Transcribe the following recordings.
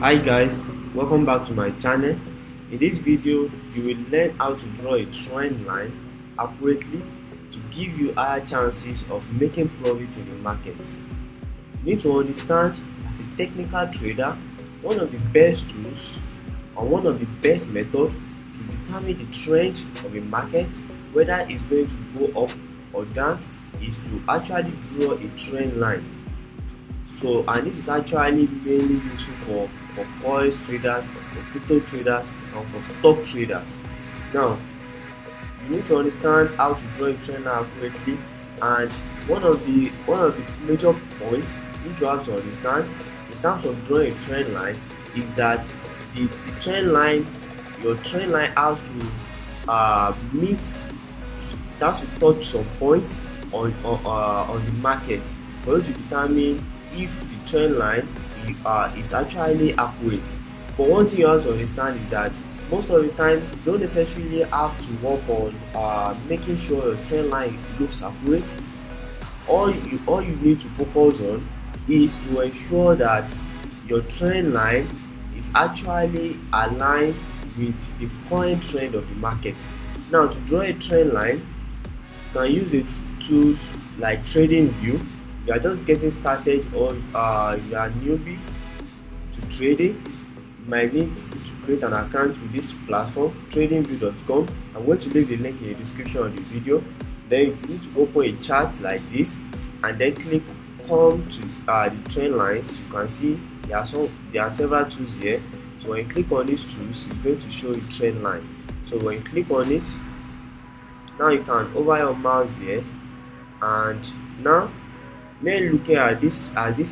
Hi guys, welcome back to my channel. In this video you will learn how to draw a trend line accurately to give you higher chances of making profit in the market. You need to understand, as a technical trader, one of the best tools and one of the best methods to determine the trend of a market, whether it's going to go up or down, is to actually draw a trend line. So, and this is actually mainly useful for forex traders, for crypto traders, and for stock traders. Now, you need to understand how to draw a trend line accurately, and one of the major points which you have to understand in terms of drawing a trend line is that the trend line, your trend line has to meet, has to touch some points on the market for you to determine if the trend line is actually accurate. But one thing you have to understand is that most of the time you don't necessarily have to work on making sure your trend line looks accurate. All you need to focus on is to ensure that your trend line is actually aligned with the current trend of the market. Now, to draw a trend line, you can use tools like TradingView. You are just getting started, or you are a newbie to trading, you might need to create an account with this platform, tradingview.com. I'm going to leave the link in the description of the video. Then you need to open a chart like this and then click come to the trend lines. You can see there are several tools here. So when you click on these tools, it's going to show you trend line. So when you click on it, now you can over your mouse here, and now when looking at this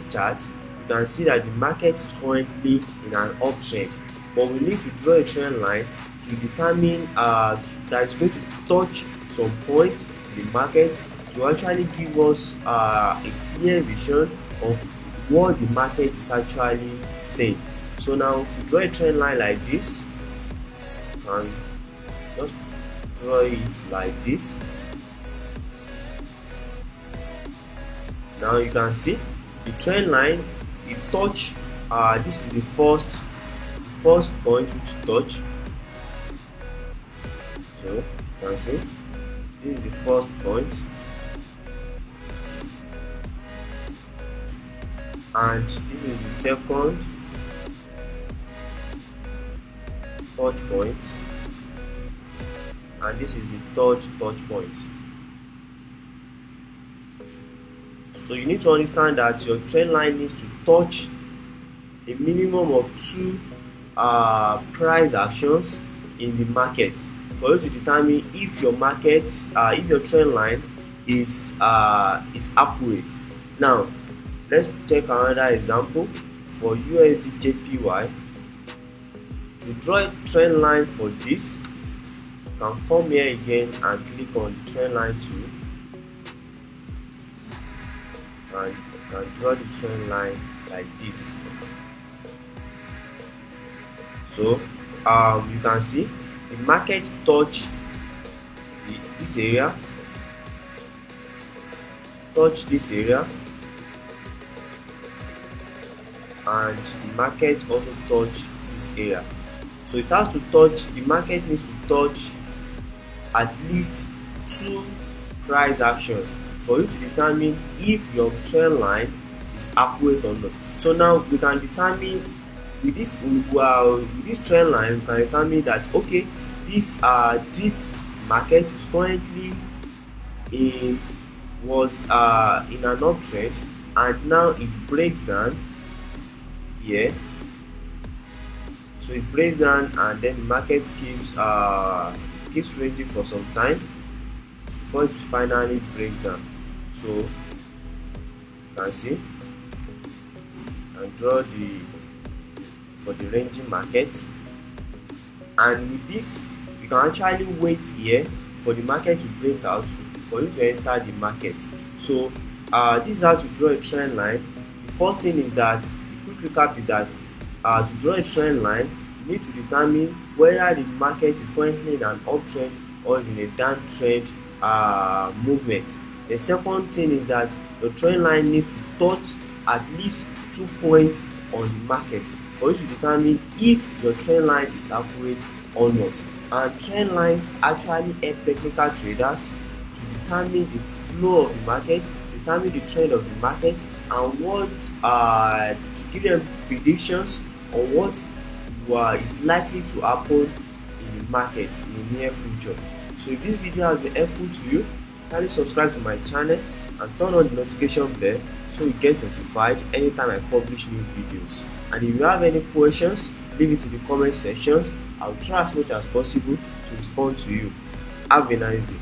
chart, you can see that the market is currently in an uptrend, but we need to draw a trend line to determine that it's going to touch some point in the market to actually give us a clear vision of what the market is actually saying. So now, to draw a trend line like this, you can just draw it like this. Now you can see the trend line, it touch, this is the first point which touch. So you can see this is the first point, and this is the second touch point, and this is the third touch point. So you need to understand that your trend line needs to touch a minimum of 2 price actions in the market for you to determine if your market, if your trend line is accurate. Now let's check another example for USD JPY. To draw a trend line for this, you can come here again and click on the trend line tool, and you can draw the trend line like this. So you can see the market touch this area, and the market also touch this area. So it has to touch, the market needs to touch at least 2 price actions for you to determine if your trend line is accurate or not. So now we can determine with this trend line, we can determine that okay, this market is currently in an uptrend, and now it breaks down here. So it breaks down, and then the market keeps ranging for some time before it finally breaks down. So you can see and draw for the ranging market, and with this you can actually wait here for the market to break out for you to enter the market. So this is how to draw a trend line. The first thing is that, the quick recap is that to draw a trend line, you need to determine whether the market is currently in an uptrend or is in a downtrend movement. The second thing is that the trend line needs to touch at least 2 points on the market for you to determine if your trend line is accurate or not. And trend lines actually help technical traders to determine the flow of the market, determine the trend of the market, and what to give them predictions on what is likely to happen in the market in the near future. So if this video has been helpful to you, kindly subscribe to my channel and turn on the notification bell so you get notified anytime I publish new videos. And if you have any questions, leave it in the comment sections. I'll try as much as possible to respond to you. Have a nice day.